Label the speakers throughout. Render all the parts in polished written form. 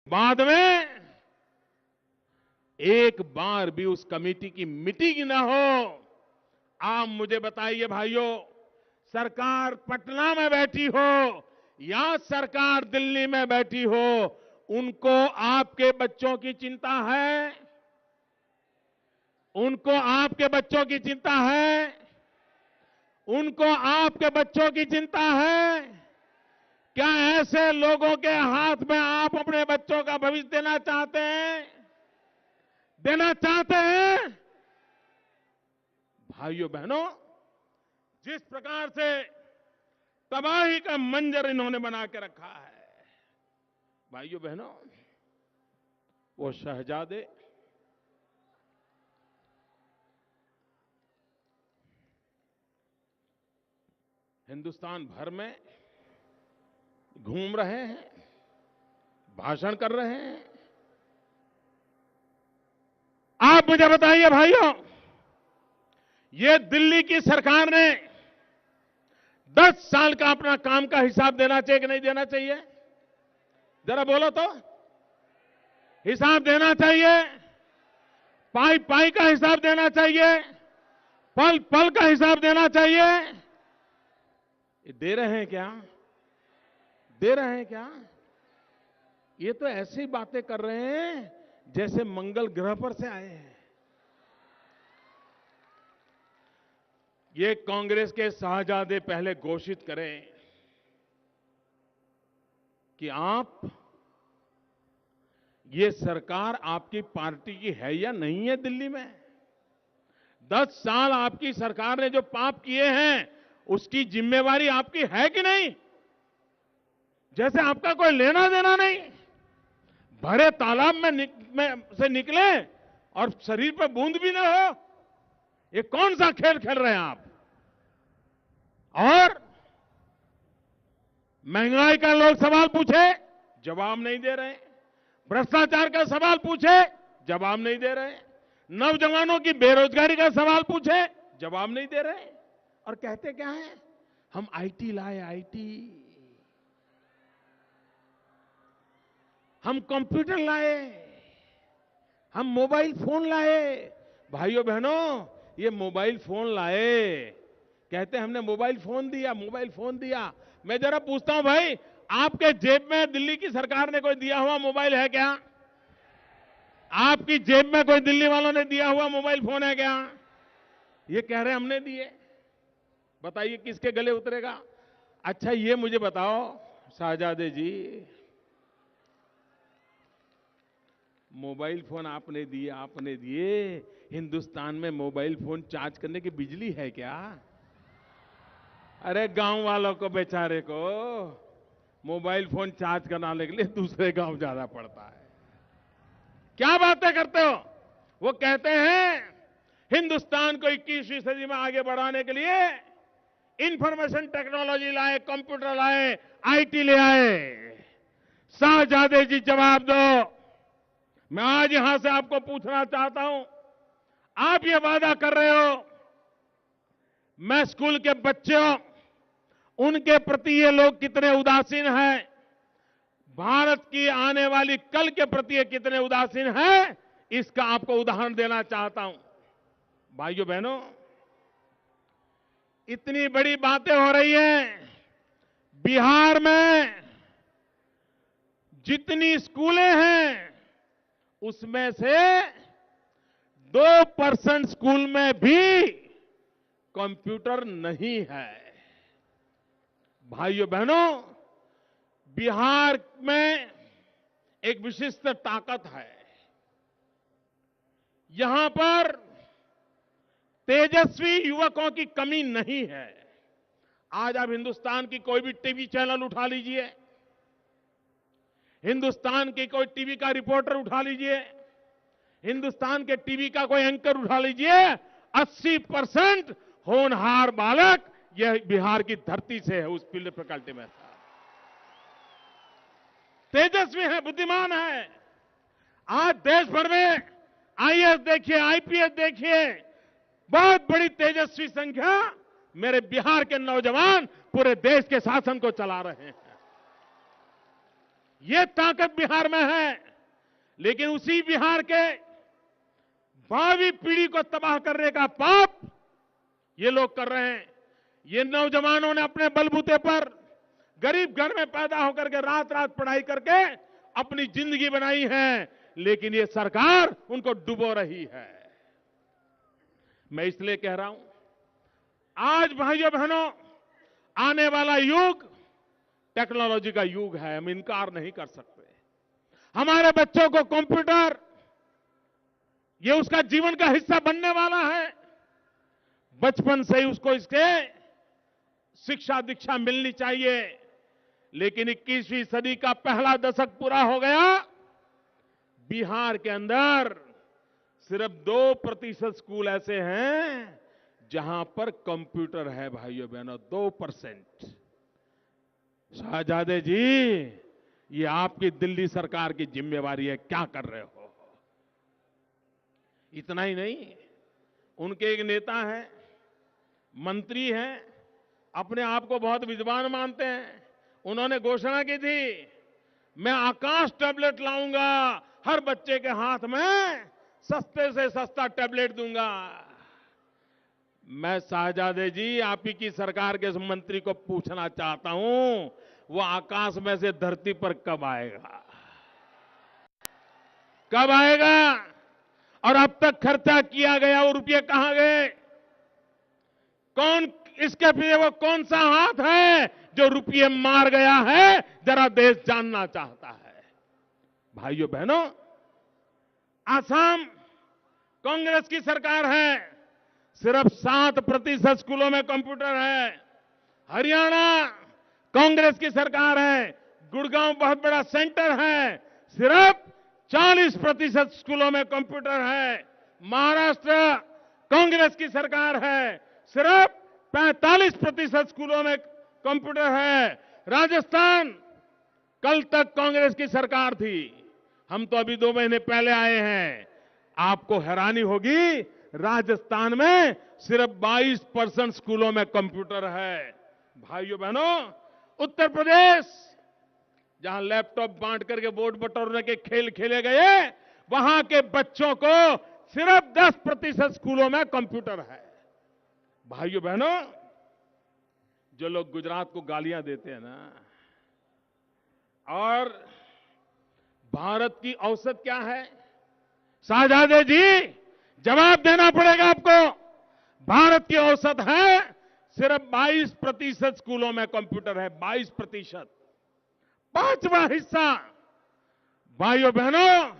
Speaker 1: बाद में एक बार भी उस कमेटी की मीटिंग न हो। आप मुझे बताइए भाइयों, सरकार पटना में बैठी हो या सरकार दिल्ली में बैठी हो, उनको आपके बच्चों की चिंता है? उनको आपके बच्चों की चिंता है? उनको आपके बच्चों की चिंता है? क्या ऐसे लोगों के हाथ में आप अपने बच्चों का भविष्य देना चाहते हैं? देना चाहते हैं? भाइयों बहनों, जिस प्रकार से तबाही का मंजर इन्होंने बना के रखा है, भाइयों बहनों, वो शहजादे हिंदुस्तान भर में घूम रहे हैं, भाषण कर रहे हैं। आप मुझे बताइए भाइयों, ये दिल्ली की सरकार ने 10 साल का अपना काम का हिसाब देना चाहिए कि नहीं देना चाहिए? जरा बोलो तो। हिसाब देना चाहिए? पाई पाई का हिसाब देना चाहिए? पल पल का हिसाब देना चाहिए? ये दे रहे हैं क्या? दे रहे हैं क्या? ये तो ऐसी बातें कर रहे हैं जैसे मंगल ग्रह पर से आए हैं। ये कांग्रेस के शहजादे पहले घोषित करें कि आप, ये सरकार आपकी पार्टी की है या नहीं है दिल्ली में? 10 साल आपकी सरकार ने जो पाप किए हैं उसकी जिम्मेवारी आपकी है कि नहीं? जैसे आपका कोई लेना देना नहीं। भरे तालाब में से निकले और शरीर पर बूंद भी ना हो, ये कौन सा खेल खेल रहे हैं आप? और महंगाई का लोग सवाल पूछे, जवाब नहीं दे रहे। भ्रष्टाचार का सवाल पूछे, जवाब नहीं दे रहे। नौजवानों की बेरोजगारी का सवाल पूछे, जवाब नहीं दे रहे। और कहते क्या है? हम आईटी लाए, आईटी, हम कंप्यूटर लाए, हम मोबाइल फोन लाए। भाइयों बहनों, ये मोबाइल फोन लाए, कहते हमने मोबाइल फोन दिया, मोबाइल फोन दिया। मैं जरा पूछता हूं भाई, आपके जेब में दिल्ली की सरकार ने कोई दिया हुआ मोबाइल है क्या? आपकी जेब में कोई दिल्ली वालों ने दिया हुआ मोबाइल फोन है क्या? ये कह रहे हमने दिए। बताइए किसके गले उतरेगा? अच्छा ये मुझे बताओ शहजादे जी, मोबाइल फोन आपने दिए, हिंदुस्तान में मोबाइल फोन चार्ज करने की बिजली है क्या? अरे गांव वालों को, बेचारे को मोबाइल फोन चार्ज कराने के लिए दूसरे गांव जाना पड़ता है। क्या बातें करते हो? वो कहते हैं हिंदुस्तान को 21वीं सदी में आगे बढ़ाने के लिए इंफॉर्मेशन टेक्नोलॉजी लाए, कंप्यूटर लाए, आईटी ले आए। शहजादे जी जवाब दो। मैं आज यहां से आपको पूछना चाहता हूं, आप ये वादा कर रहे हो, मैं स्कूल के बच्चों, उनके प्रति ये लोग कितने उदासीन हैं, भारत की आने वाली कल के प्रति ये कितने उदासीन हैं, इसका आपको उदाहरण देना चाहता हूं। भाइयों बहनों, इतनी बड़ी बातें हो रही हैं। बिहार में जितनी स्कूलें हैं उसमें से 2% स्कूल में भी कंप्यूटर नहीं है। भाइयों बहनों, बिहार में एक विशिष्ट ताकत है। यहां पर तेजस्वी युवकों की कमी नहीं है। आज आप हिंदुस्तान की कोई भी टीवी चैनल उठा लीजिए, हिंदुस्तान की कोई टीवी का रिपोर्टर उठा लीजिए, हिंदुस्तान के टीवी का कोई एंकर उठा लीजिए, 80% होनहार बालक यह बिहार की धरती से है, उस फील्ड फैकल्टी में तेजस्वी है, बुद्धिमान है। आज देश भर में आईएएस देखिए, आईपीएस देखिए, बहुत बड़ी तेजस्वी संख्या मेरे बिहार के नौजवान पूरे देश के शासन को चला रहे हैं। ये ताकत बिहार में है, लेकिन उसी बिहार के भावी पीढ़ी को तबाह करने का पाप ये लोग कर रहे हैं। ये नौजवानों ने अपने बलबूते पर गरीब घर में पैदा होकर के रात रात पढ़ाई करके अपनी जिंदगी बनाई है, लेकिन ये सरकार उनको डुबो रही है। मैं इसलिए कह रहा हूं, आज भाइयों बहनों, आने वाला युग टेक्नोलॉजी का युग है, हम इनकार नहीं कर सकते। हमारे बच्चों को कंप्यूटर ये उसका जीवन का हिस्सा बनने वाला है। बचपन से ही उसको इसके शिक्षा दीक्षा मिलनी चाहिए। लेकिन 21वीं सदी का पहला दशक पूरा हो गया, बिहार के अंदर सिर्फ 2% स्कूल ऐसे हैं जहां पर कंप्यूटर है। भाइयों बहनों, 2%। शाहजादे जी, ये आपकी दिल्ली सरकार की जिम्मेवारी है, क्या कर रहे हो? इतना ही नहीं, उनके एक नेता हैं, मंत्री हैं, अपने आप को बहुत विद्वान मानते हैं। उन्होंने घोषणा की थी, मैं आकाश टैबलेट लाऊंगा, हर बच्चे के हाथ में सस्ते से सस्ता टैबलेट दूंगा। मैं शाहजादे जी, आप ही की सरकार के मंत्री को पूछना चाहता हूं, वो आकाश में से धरती पर कब आएगा? कब आएगा? और अब तक खर्चा किया गया वो रुपये कहां गए? कौन इसके पीछे वो कौन सा हाथ है जो रुपये मार गया है? जरा देश जानना चाहता है। भाइयों बहनों, आसाम कांग्रेस की सरकार है, सिर्फ 7% स्कूलों में कंप्यूटर है। हरियाणा कांग्रेस की सरकार है, गुड़गांव बहुत बड़ा सेंटर है, सिर्फ 40% स्कूलों में कंप्यूटर है। महाराष्ट्र कांग्रेस की सरकार है, सिर्फ 45% स्कूलों में कंप्यूटर है। राजस्थान कल तक कांग्रेस की सरकार थी, हम तो अभी 2 महीने पहले आए हैं। आपको हैरानी होगी, राजस्थान में सिर्फ 22% स्कूलों में कंप्यूटर है। भाइयों बहनों, उत्तर प्रदेश जहां लैपटॉप बांट करके वोट बटोरने के खेल खेले गए, वहां के बच्चों को सिर्फ 10% स्कूलों में कंप्यूटर है। भाइयों बहनों, जो लोग गुजरात को गालियां देते हैं ना, और भारत की औसत क्या है? शाहजादे जी, जवाब देना पड़ेगा आपको। भारत की औसत है सिर्फ 22% स्कूलों में कंप्यूटर है, 22%। 5वां हिस्सा। भाइयों बहनों,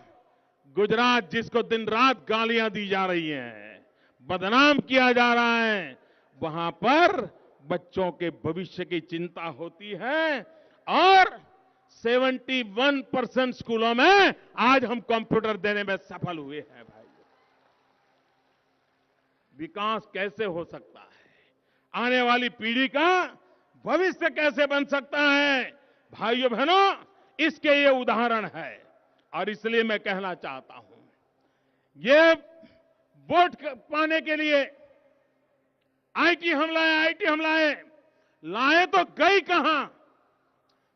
Speaker 1: गुजरात जिसको दिन रात गालियां दी जा रही हैं, बदनाम किया जा रहा है, वहां पर बच्चों के भविष्य की चिंता होती है। और 71% स्कूलों में आज हम कंप्यूटर देने में सफल हुए हैं। भाई, विकास कैसे हो सकता है? आने वाली पीढ़ी का भविष्य कैसे बन सकता है? भाइयों बहनों, इसके ये उदाहरण है। और इसलिए मैं कहना चाहता हूं, ये वोट पाने के लिए आईटी हमलाए लाए तो गई कहां?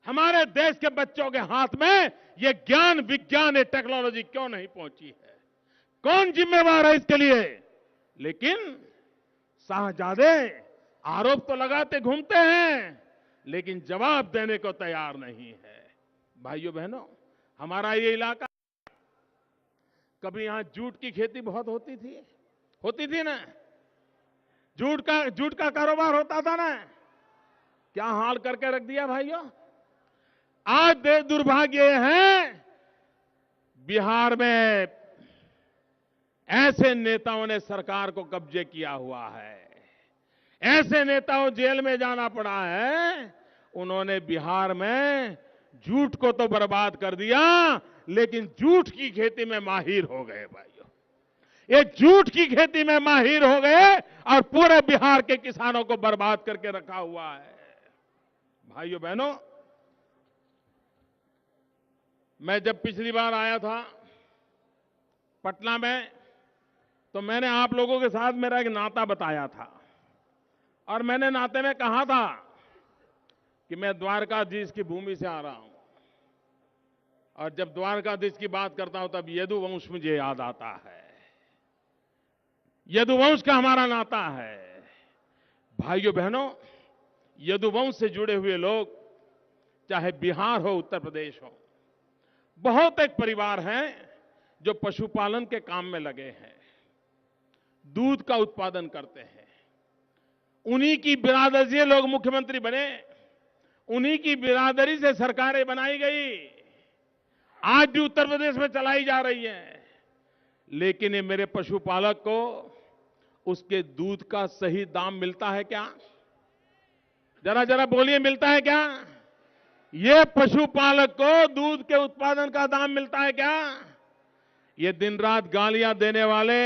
Speaker 1: हमारे देश के बच्चों के हाथ में ये ज्ञान, विज्ञान, ये टेक्नोलॉजी क्यों नहीं पहुंची है? कौन जिम्मेवार है इसके लिए? लेकिन शाहजादे आरोप तो लगाते घूमते हैं, लेकिन जवाब देने को तैयार नहीं है। भाइयों बहनों, हमारा ये इलाका, कभी यहां जूट की खेती बहुत होती थी ना? जूट का कारोबार होता था ना? क्या हाल करके रख दिया भाइयों। आज दुर्भाग्य है, बिहार में ऐसे नेताओं ने सरकार को कब्जे किया हुआ है, ऐसे नेताओं जेल में जाना पड़ा है। उन्होंने बिहार में जूट को तो बर्बाद कर दिया, लेकिन जूट की खेती में माहिर हो गए भाइयों। ये जूट की खेती में माहिर हो गए और पूरे बिहार के किसानों को बर्बाद करके रखा हुआ है। भाइयों बहनों, मैं जब पिछली बार आया था पटना में, तो मैंने आप लोगों के साथ मेरा एक नाता बताया था, और मैंने नाते में कहा था कि मैं द्वारकाधीश की भूमि से आ रहा हूं। और जब द्वारकाधीश की बात करता हूं तब यदुवंश मुझे याद आता है। यदुवंश का हमारा नाता है। भाइयों बहनों, यदुवंश से जुड़े हुए लोग, चाहे बिहार हो, उत्तर प्रदेश हो, बहुत एक परिवार हैं जो पशुपालन के काम में लगे हैं, दूध का उत्पादन करते हैं। उन्हीं की बिरादरी से लोग मुख्यमंत्री बने, उन्हीं की बिरादरी से सरकारें बनाई गई, आज भी उत्तर प्रदेश में चलाई जा रही है। लेकिन ये मेरे पशुपालक को उसके दूध का सही दाम मिलता है क्या? जरा जरा बोलिए, मिलता है क्या? ये पशुपालक को दूध के उत्पादन का दाम मिलता है क्या? ये दिन रात गालियां देने वाले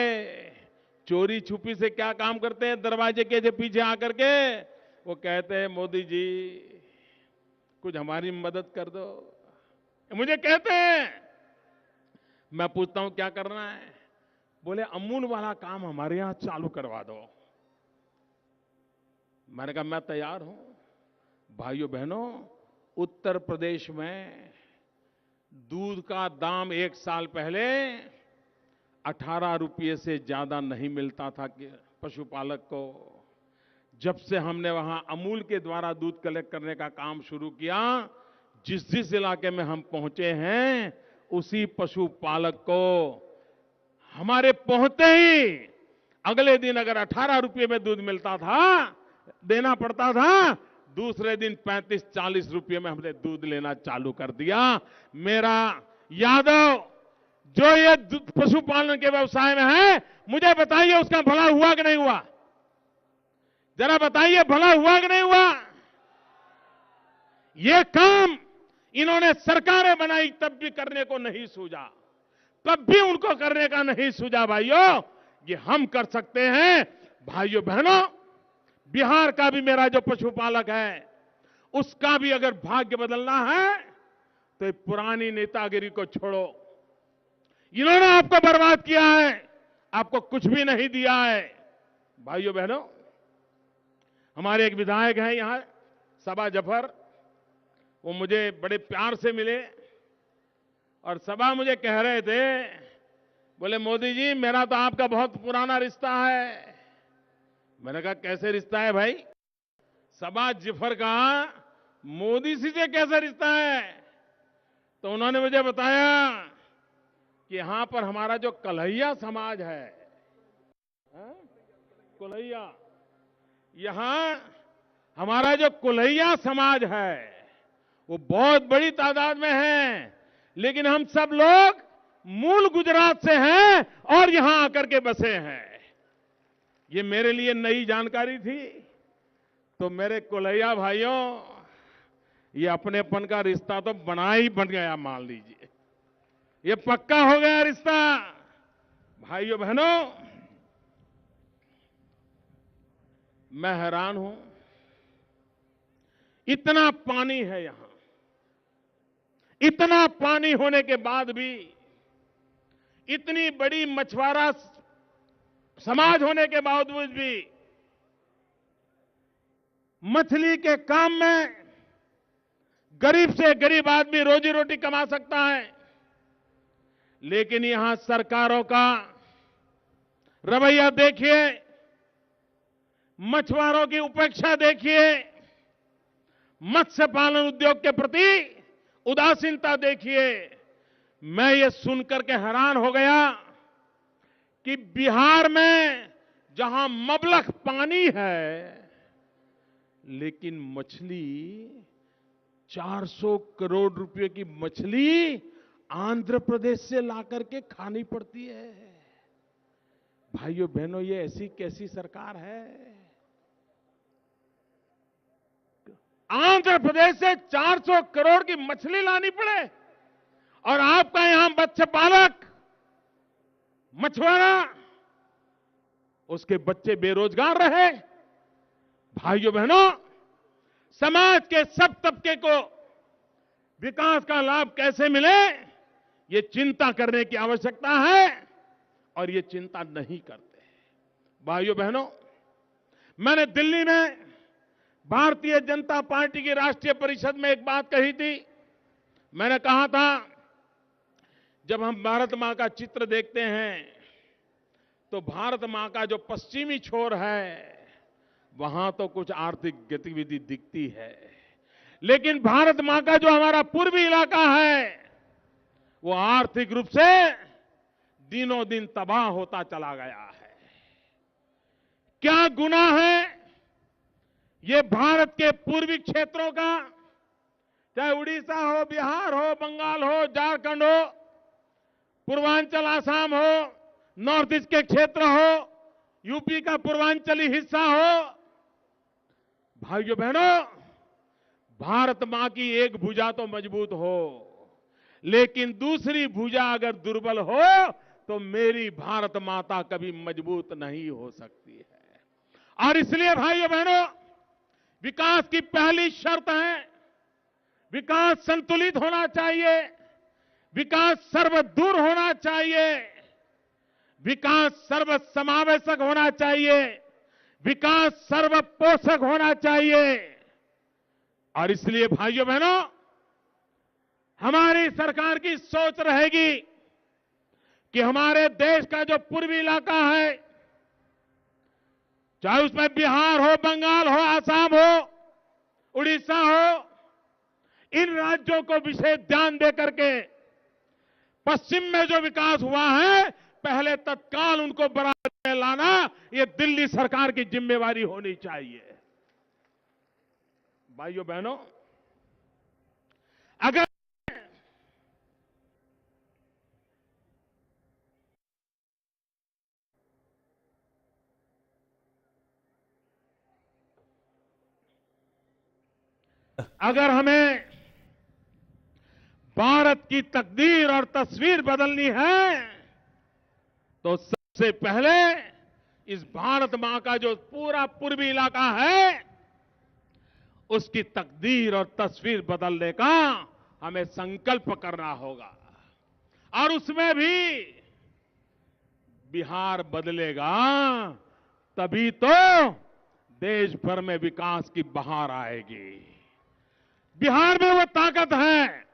Speaker 1: चोरी छुपी से क्या काम करते हैं? दरवाजे के पीछे आकर के वो कहते हैं, मोदी जी कुछ हमारी मदद कर दो। मुझे कहते हैं, मैं पूछता हूं क्या करना है? बोले अमूल वाला काम हमारे यहां चालू करवा दो। मैंने कहा मैं तैयार हूं। भाइयों बहनों, उत्तर प्रदेश में दूध का दाम एक साल पहले 18 रुपये से ज्यादा नहीं मिलता था कि पशुपालक को। जब से हमने वहां अमूल के द्वारा दूध कलेक्ट करने का काम शुरू किया, जिस जिस इलाके में हम पहुंचे हैं, उसी पशुपालक को हमारे पहुंचते ही अगले दिन अगर 18 रुपये में दूध मिलता था, देना पड़ता था, दूसरे दिन 35-40 रुपये में हमने दूध लेना चालू कर दिया। मेरा यादव जो ये पशुपालन के व्यवसाय में है, मुझे बताइए उसका भला हुआ कि नहीं हुआ? जरा बताइए, भला हुआ कि नहीं हुआ? ये काम इन्होंने सरकारें बनाई तब भी करने को नहीं सूझा, तब भी उनको करने का नहीं सूझा। भाइयों, ये हम कर सकते हैं। भाइयों बहनों, बिहार का भी मेरा जो पशुपालक है, उसका भी अगर भाग्य बदलना है तो ये पुरानी नेतागिरी को छोड़ो। इन्होंने आपको बर्बाद किया है, आपको कुछ भी नहीं दिया है। भाइयों बहनों, हमारे एक विधायक हैं यहां, सबा जफर, वो मुझे बड़े प्यार से मिले और सबा मुझे कह रहे थे, बोले मोदी जी मेरा तो आपका बहुत पुराना रिश्ता है। मैंने कहा कैसे रिश्ता है भाई? सबा जफर का मोदी जी से कैसा रिश्ता है? तो उन्होंने मुझे बताया कि यहां पर हमारा जो कन्हैया समाज है, कन्हैया, यहां हमारा जो कन्हैया समाज है वो बहुत बड़ी तादाद में है, लेकिन हम सब लोग मूल गुजरात से हैं और यहां आकर के बसे हैं। ये मेरे लिए नई जानकारी थी। तो मेरे कोलैया भाइयों, ये अपनेपन का रिश्ता तो बन गया, मान लीजिए ये पक्का हो गया रिश्ता। भाइयों बहनों, मैं हैरान हूं, इतना पानी है यहां, इतना पानी होने के बाद भी, इतनी बड़ी मछुआरा समाज होने के बावजूद भी, मछली के काम में गरीब से गरीब आदमी रोजी रोटी कमा सकता है। लेकिन यहां सरकारों का रवैया देखिए, मछुआरों की उपेक्षा देखिए, मत्स्य पालन उद्योग के प्रति उदासीनता देखिए। मैं ये सुनकर के हैरान हो गया कि बिहार में जहां मबलख पानी है, लेकिन मछली 400 करोड़ रुपए की मछली आंध्र प्रदेश से लाकर के खानी पड़ती है। भाइयों बहनों, ये ऐसी कैसी सरकार है? आंध्र प्रदेश से 400 करोड़ की मछली लानी पड़े और आपका यहां मत्स्य पालक, मछुआरा, उसके बच्चे बेरोजगार रहे। भाइयों बहनों, समाज के सब तबके को विकास का लाभ कैसे मिले, ये चिंता करने की आवश्यकता है और ये चिंता नहीं करते। भाइयों बहनों, मैंने दिल्ली में भारतीय जनता पार्टी की राष्ट्रीय परिषद में एक बात कही थी। मैंने कहा था जब हम भारत मां का चित्र देखते हैं तो भारत मां का जो पश्चिमी छोर है वहां तो कुछ आर्थिक गतिविधि दिखती है, लेकिन भारत मां का जो हमारा पूर्वी इलाका है वो आर्थिक रूप से दिनों दिन तबाह होता चला गया है। क्या गुनाह है ये भारत के पूर्वी क्षेत्रों का, चाहे उड़ीसा हो, बिहार हो, बंगाल हो, झारखंड हो, पूर्वांचल असम हो, नॉर्थ ईस्ट के क्षेत्र हो, यूपी का पूर्वांचली हिस्सा हो। भाइयों बहनों, भारत मां की एक भुजा तो मजबूत हो, लेकिन दूसरी भुजा अगर दुर्बल हो तो मेरी भारत माता कभी मजबूत नहीं हो सकती है। और इसलिए भाइयों बहनों, विकास की पहली शर्त है विकास संतुलित होना चाहिए, विकास सर्वदूर होना चाहिए, विकास सर्व समावेशक होना चाहिए, विकास सर्वपोषक होना चाहिए। और इसलिए भाइयों बहनों, हमारी सरकार की सोच रहेगी कि हमारे देश का जो पूर्वी इलाका है, चाहे उसमें बिहार हो, बंगाल हो, असम हो, उड़ीसा हो, इन राज्यों को विशेष ध्यान देकर के पश्चिम में जो विकास हुआ है पहले तत्काल उनको बराबर में लाना ये दिल्ली सरकार की जिम्मेवारी होनी चाहिए। भाइयों बहनों, अगर हमें भारत की तकदीर और तस्वीर बदलनी है तो सबसे पहले इस भारत मां का जो पूरा पूर्वी इलाका है उसकी तकदीर और तस्वीर बदलने का हमें संकल्प करना होगा। और उसमें भी बिहार बदलेगा तभी तो देश भर में विकास की बहार आएगी। बिहार में वो ताकत है,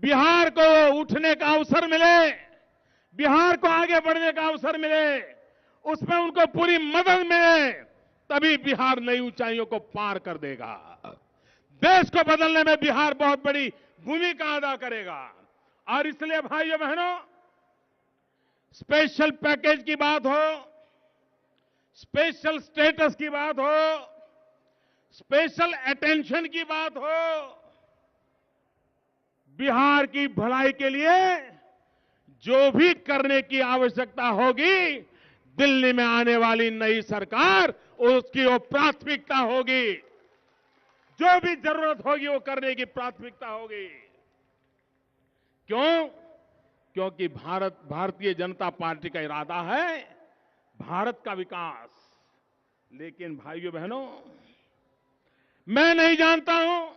Speaker 1: बिहार को उठने का अवसर मिले, बिहार को आगे बढ़ने का अवसर मिले, उसमें उनको पूरी मदद मिले, तभी बिहार नई ऊंचाइयों को पार कर देगा। देश को बदलने में बिहार बहुत बड़ी भूमिका अदा करेगा। और इसलिए भाइयों बहनों, स्पेशल पैकेज की बात हो, स्पेशल स्टेटस की बात हो, स्पेशल अटेंशन की बात हो, बिहार की भलाई के लिए जो भी करने की आवश्यकता होगी, दिल्ली में आने वाली नई सरकार उसकी वो प्राथमिकता होगी। जो भी जरूरत होगी वो करने की प्राथमिकता होगी। क्यों? क्योंकि भारतीय जनता पार्टी का इरादा है भारत का विकास। लेकिन भाइयों बहनों, मैं नहीं जानता हूं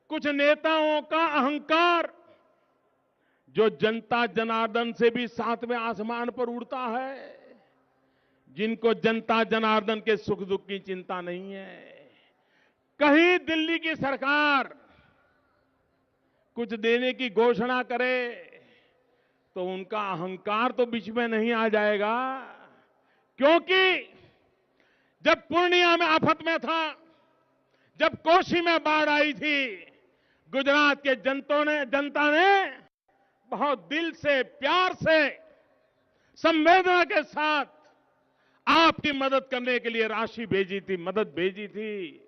Speaker 1: कुछ नेताओं का अहंकार जो जनता जनार्दन से भी सातवें आसमान पर उड़ता है, जिनको जनता जनार्दन के सुख दुख की चिंता नहीं है। कहीं दिल्ली की सरकार कुछ देने की घोषणा करे तो उनका अहंकार तो बीच में नहीं आ जाएगा। क्योंकि जब पूर्णिया में आफत में था, जब कोसी में बाढ़ आई थी, गुजरात के जनता ने बहुत दिल से, प्यार से, संवेदना के साथ आपकी मदद करने के लिए राशि भेजी थी, मदद भेजी थी,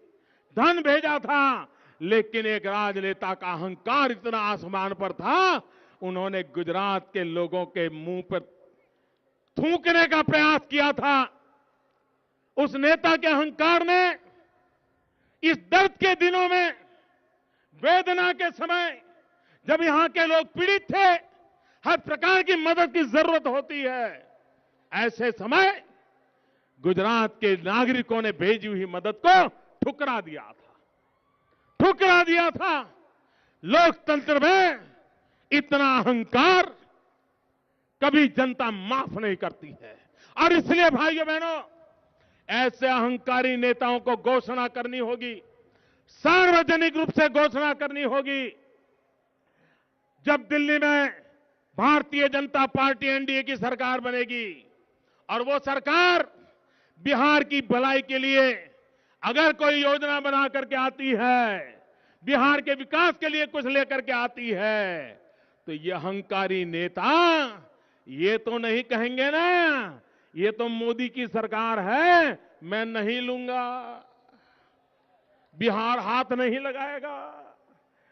Speaker 1: धन भेजा था। लेकिन एक राजनेता का अहंकार इतना आसमान पर था, उन्होंने गुजरात के लोगों के मुंह पर थूकने का प्रयास किया था। उस नेता के अहंकार ने इस दर्द के दिनों में, वेदना के समय, जब यहां के लोग पीड़ित थे, हर प्रकार की मदद की जरूरत होती है, ऐसे समय गुजरात के नागरिकों ने भेजी हुई मदद को ठुकरा दिया था। लोकतंत्र में इतना अहंकार कभी जनता माफ नहीं करती है। और इसलिए भाइयों बहनों, ऐसे अहंकारी नेताओं को घोषणा करनी होगी, सार्वजनिक रूप से घोषणा करनी होगी। जब दिल्ली में भारतीय जनता पार्टी एनडीए की सरकार बनेगी और वो सरकार बिहार की भलाई के लिए अगर कोई योजना बना करके आती है, बिहार के विकास के लिए कुछ लेकर के आती है, तो ये अहंकारी नेता ये तो नहीं कहेंगे ना, ये तो मोदी की सरकार है, मैं नहीं लूंगा, बिहार हाथ नहीं लगाएगा,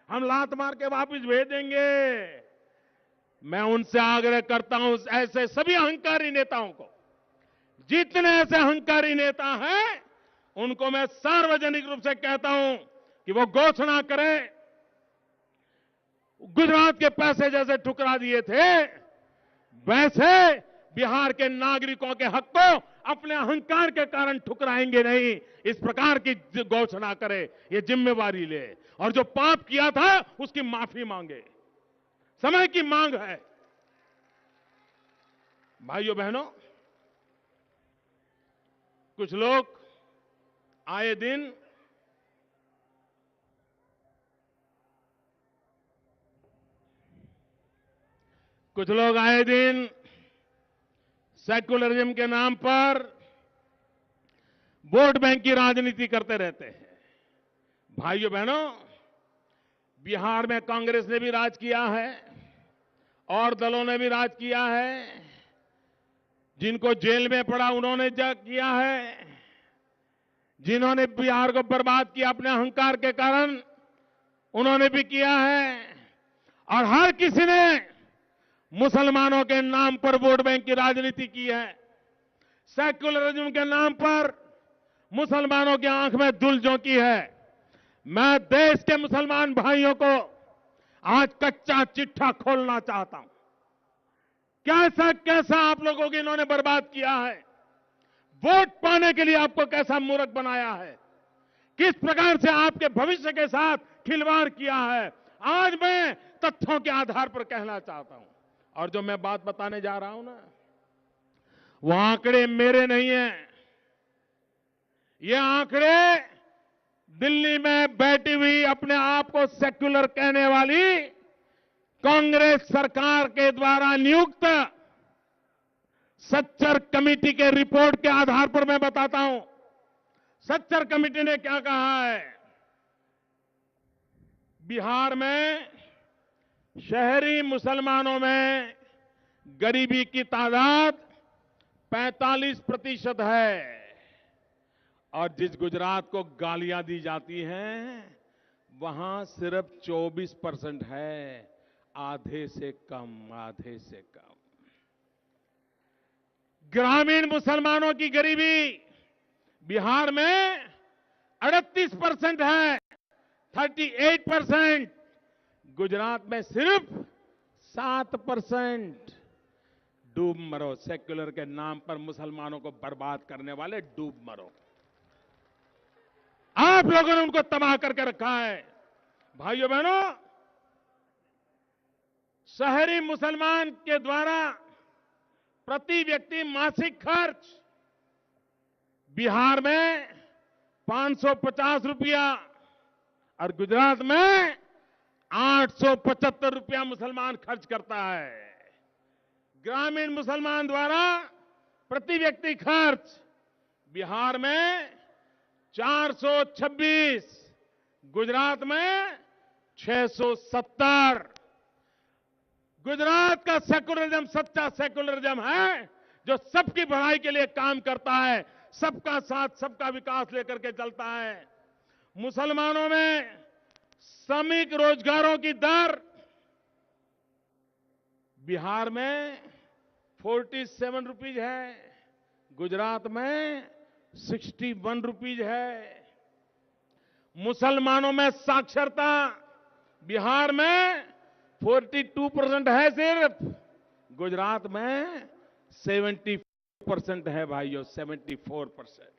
Speaker 1: हम लात मार के वापस भेज देंगे। मैं उनसे आग्रह करता हूं, ऐसे सभी अहंकारी नेताओं को, जितने ऐसे अहंकारी नेता हैं, उनको मैं सार्वजनिक रूप से कहता हूं कि वो घोषणा करें, गुजरात के पैसे जैसे ठुकरा दिए थे, वैसे बिहार के नागरिकों के हक को अपने अहंकार के कारण ठुकराएंगे नहीं, इस प्रकार की घोषणा करे, ये जिम्मेवारी ले और जो पाप किया था उसकी माफी मांगे। समय की मांग है। भाइयों बहनों, कुछ लोग आए दिन सेक्युलरिज्म के नाम पर वोट बैंक की राजनीति करते रहते हैं। भाइयों बहनों, बिहार में कांग्रेस ने भी राज किया है और दलों ने भी राज किया है, जिनको जेल में पड़ा उन्होंने किया है, जिन्होंने बिहार को बर्बाद किया अपने अहंकार के कारण उन्होंने भी किया है, और हर किसी ने मुसलमानों के नाम पर वोट बैंक की राजनीति की है। सेक्युलरिज्म के नाम पर मुसलमानों की आंख में धूल झोंकी है। मैं देश के मुसलमान भाइयों को आज कच्चा चिट्ठा खोलना चाहता हूं। कैसा कैसा आप लोगों को इन्होंने बर्बाद किया है, वोट पाने के लिए आपको कैसा मूर्ख बनाया है, किस प्रकार से आपके भविष्य के साथ खिलवाड़ किया है, आज मैं तथ्यों के आधार पर कहना चाहता हूं। और जो मैं बात बताने जा रहा हूं ना, वो आंकड़े मेरे नहीं हैं, ये आंकड़े दिल्ली में बैठी हुई अपने आप को सेक्युलर कहने वाली कांग्रेस सरकार के द्वारा नियुक्त सच्चर कमेटी के रिपोर्ट के आधार पर मैं बताता हूं। सच्चर कमेटी ने क्या कहा है? बिहार में शहरी मुसलमानों में गरीबी की तादाद 45% है, और जिस गुजरात को गालियां दी जाती हैं वहां सिर्फ 24% है, आधे से कम, आधे से कम। ग्रामीण मुसलमानों की गरीबी बिहार में 38% है, 38%। गुजरात में सिर्फ 7%। डूब मरो, सेक्युलर के नाम पर मुसलमानों को बर्बाद करने वाले, डूब मरो। आप लोगों ने उनको तबाह करके रखा है। भाइयों बहनों, शहरी मुसलमान के द्वारा प्रति व्यक्ति मासिक खर्च बिहार में 550 रुपया और गुजरात में 875 रुपया मुसलमान खर्च करता है। ग्रामीण मुसलमान द्वारा प्रति व्यक्ति खर्च बिहार में 426, गुजरात में 670। गुजरात का सेक्युलरिज्म सच्चा सेक्युलरिज्म है, जो सबकी भलाई के लिए काम करता है, सबका साथ सबका विकास लेकर के चलता है। मुसलमानों में श्रमिक रोजगारों की दर बिहार में 47 रुपीज है, गुजरात में 61 रुपीज है। मुसलमानों में साक्षरता बिहार में 42% है सिर्फ, गुजरात में 70% है भाइयों, 74%।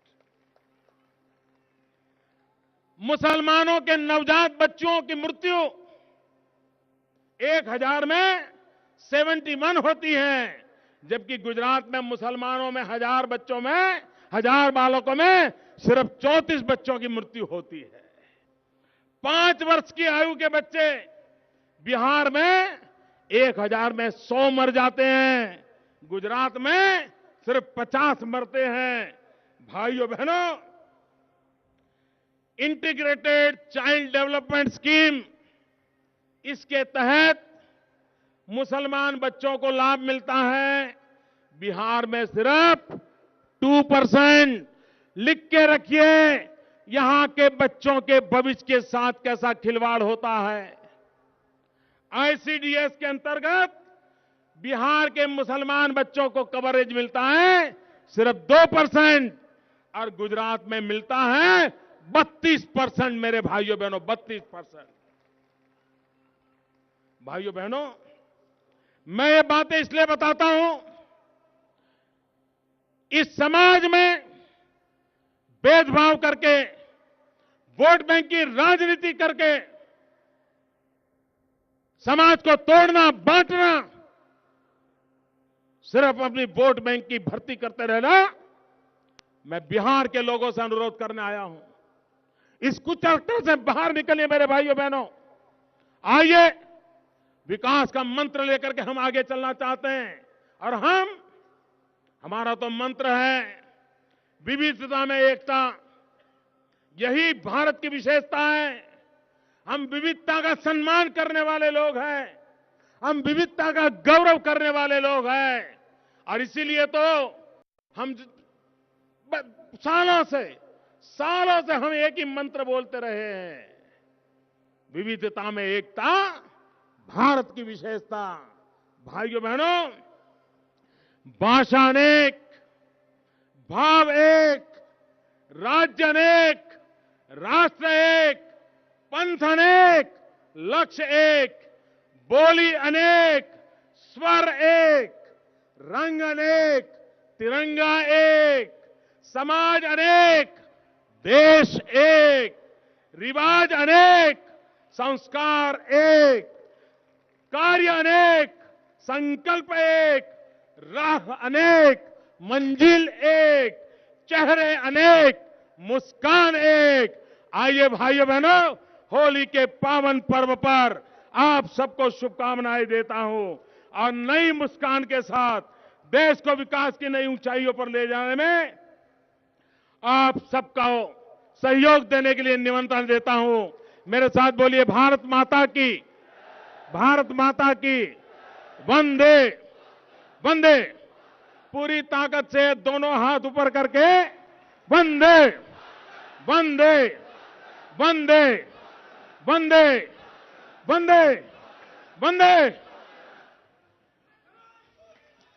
Speaker 1: मुसलमानों के नवजात बच्चों की मृत्यु 1000 में 71 होती है, जबकि गुजरात में मुसलमानों में 1000 बच्चों में, 1000 बालकों में सिर्फ 34 बच्चों की मृत्यु होती है। 5 वर्ष की आयु के बच्चे बिहार में 1000 में 100 मर जाते हैं, गुजरात में सिर्फ 50 मरते हैं। भाइयों बहनों, इंटीग्रेटेड चाइल्ड डेवलपमेंट स्कीम, इसके तहत मुसलमान बच्चों को लाभ मिलता है। बिहार में सिर्फ 2%। लिख के रखिए, यहां के बच्चों के भविष्य के साथ कैसा खिलवाड़ होता है। आईसीडीएस के अंतर्गत बिहार के मुसलमान बच्चों को कवरेज मिलता है सिर्फ 2% और गुजरात में मिलता है 32%। मेरे भाइयों बहनों, 32%। भाइयों बहनों, मैं ये बातें इसलिए बताता हूं, इस समाज में भेदभाव करके, वोट बैंक की राजनीति करके समाज को तोड़ना, बांटना, सिर्फ अपनी वोट बैंक की भर्ती करते रहना, मैं बिहार के लोगों से अनुरोध करने आया हूं। इस कुचक्र से बाहर निकलिए मेरे भाइयों बहनों। आइए, विकास का मंत्र लेकर के हम आगे चलना चाहते हैं। और हमारा तो मंत्र है विविधता में एकता। यही भारत की विशेषता है। हम विविधता का सम्मान करने वाले लोग हैं। हम विविधता का गौरव करने वाले लोग हैं। और इसीलिए तो हम सालों से हम एक ही मंत्र बोलते रहे हैं, विविधता में एकता, भारत की विशेषता। भाइयों बहनों, भाषा अनेक, भाव एक, राज्य अनेक, राष्ट्र एक, पंथ अनेक, लक्ष्य एक, बोली अनेक, स्वर एक, रंग अनेक, तिरंगा एक, समाज अनेक, देश एक, रिवाज अनेक, संस्कार एक, कार्य अनेक, संकल्प एक, राह अनेक, मंजिल एक, चेहरे अनेक, मुस्कान एक। आइए भाइयों बहनों, होली के पावन पर्व पर आप सबको शुभकामनाएं देता हूं और नई मुस्कान के साथ देश को विकास की नई ऊंचाइयों पर ले जाने में आप सबका सहयोग देने के लिए निमंत्रण देता हूं। मेरे साथ बोलिए, भारत माता की, भारत माता की, वंदे वंदे। पूरी ताकत से दोनों हाथ ऊपर करके वंदे वंदे वंदे वंदे वंदे वंदे।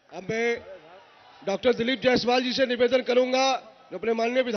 Speaker 2: अब मैं डॉक्टर दिलीप जायसवाल जी से निवेदन करूंगा, अपने माननीय